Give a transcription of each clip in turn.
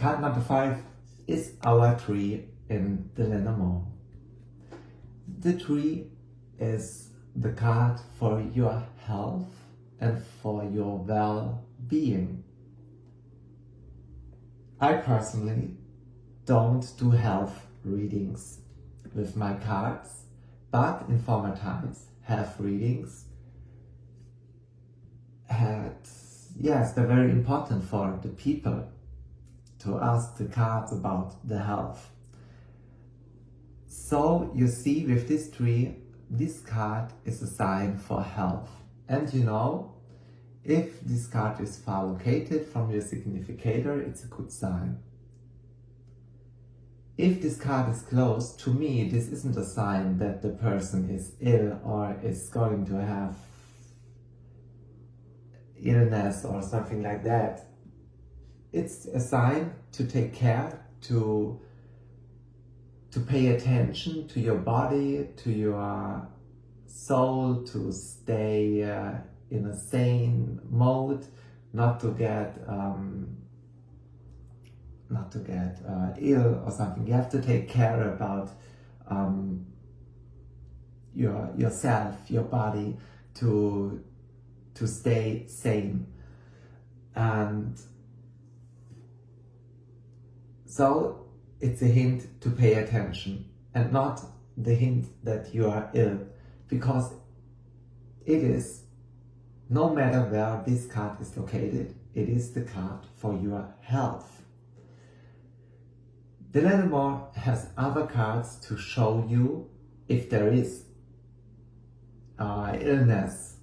Card number 5 is our tree in the Lenormand. The tree is the card for your health and for your well-being. I personally don't do health readings with my cards, but in former times health readings they're very important for the people to ask the cards about the health. So you see, with this tree, this card is a sign for health. And you know, if this card is far located from your significator, it's a good sign. If this card is close, to me, this isn't a sign that the person is ill or is going to have illness or something like that. It's a sign to take care, to pay attention to your body, to your soul, to stay in a sane mode, not to get ill or something. You have to take care about yourself, your body, to stay sane. And so it's a hint to pay attention, and not the hint that you are ill, because it is, no matter where this card is located, it is the card for your health. The Lenormand has other cards to show you if there is illness,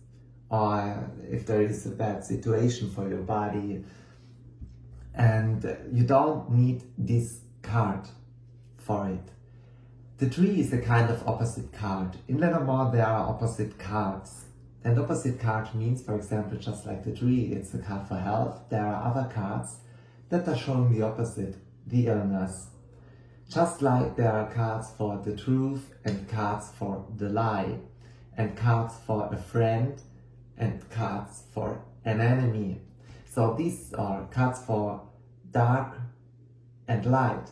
or if there is a bad situation for your body, and you don't need this card for it. The tree is a kind of opposite card. In Lenormand there are opposite cards, and opposite card means, for example, just like the tree, it's a card for health. There are other cards that are showing the opposite, the illness. Just like there are cards for the truth and cards for the lie, and cards for a friend and cards for an enemy. So these are cards for dark and light,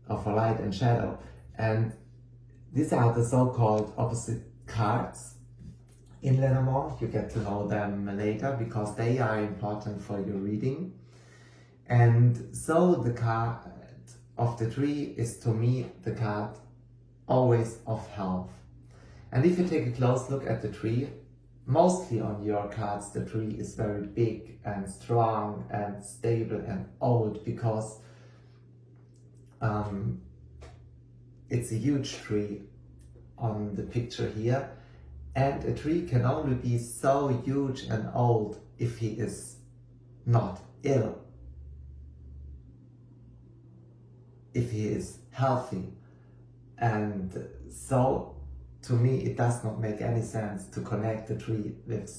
or for light and shadow. And these are the so-called opposite cards. In Lenormand, you get to know them later because they are important for your reading. And so the card of the tree is, to me, the card always of health. And if you take a close look at the tree, mostly on your cards the tree is very big and strong and stable and old, because it's a huge tree on the picture here, and a tree can only be so huge and old if he is not ill, if he is healthy. And so to me it does not make any sense to connect the tree with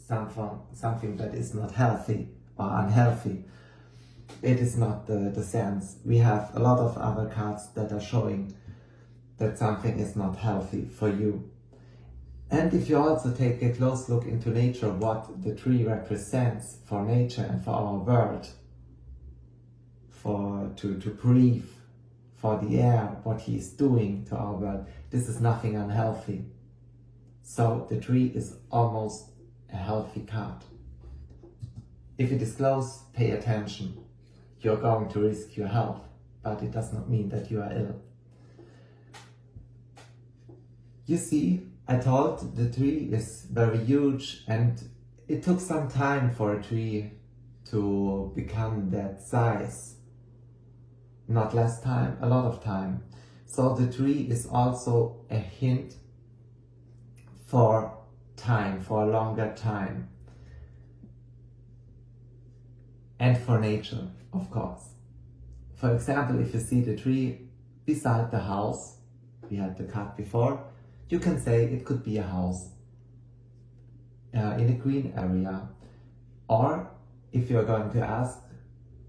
something that is not healthy or unhealthy. It is not the sense. We have a lot of other cards that are showing that something is not healthy for you. And if you also take a close look into nature, what the tree represents for nature and for our world, to breathe, for the air, what he is doing to our world, this is nothing unhealthy. So the tree is almost a healthy card. If it is close, pay attention. You're going to risk your health, but it does not mean that you are ill. You see, I told the tree is very huge, and it took some time for a tree to become that size. Not less time, a lot of time. So the tree is also a hint for time, for a longer time. And for nature, of course. For example, if you see the tree beside the house, we had the card before, you can say it could be a house in a green area. Or if you're going to ask,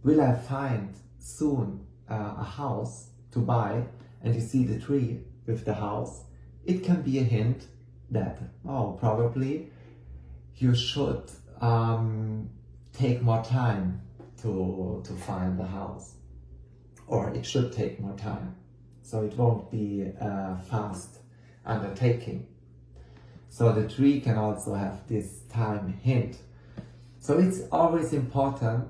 will I find soon a house to buy, and you see the tree with the house, it can be a hint that, probably you should take more time to find the house, or it should take more time. So it won't be a fast undertaking. So the tree can also have this time hint. So it's always important,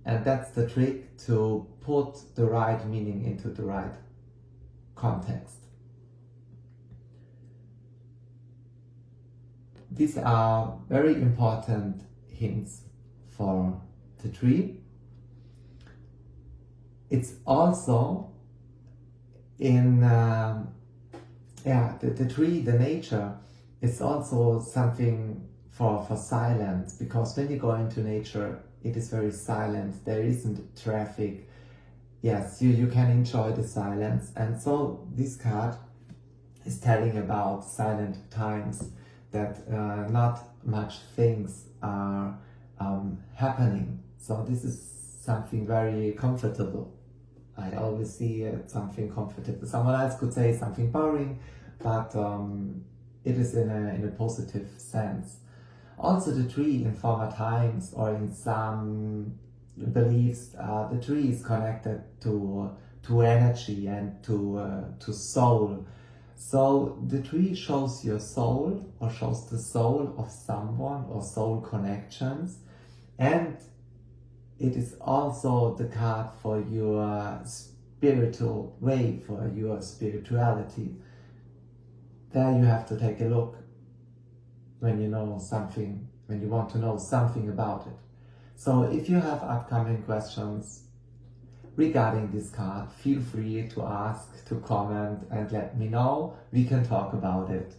and that's the trick, to put the right meaning into the right context. These are very important hints for the tree. It's also in the tree, the nature, is also something for silence, because when you go into nature, it is very silent. There isn't traffic. Yes, you can enjoy the silence. And so this card is telling about silent times, that not much things are happening. So this is something very comfortable. I always see it something comfortable. Someone else could say something boring, but it is in a positive sense. Also, the tree in former times, or in some beliefs, the tree is connected to energy and to soul. So the tree shows your soul, or shows the soul of someone, or soul connections, and it is also the card for your spiritual way, for your spirituality. There you have to take a look when you know something, when you want to know something about it. So if you have upcoming questions regarding this card, feel free to ask, to comment, and let me know. We can talk about it.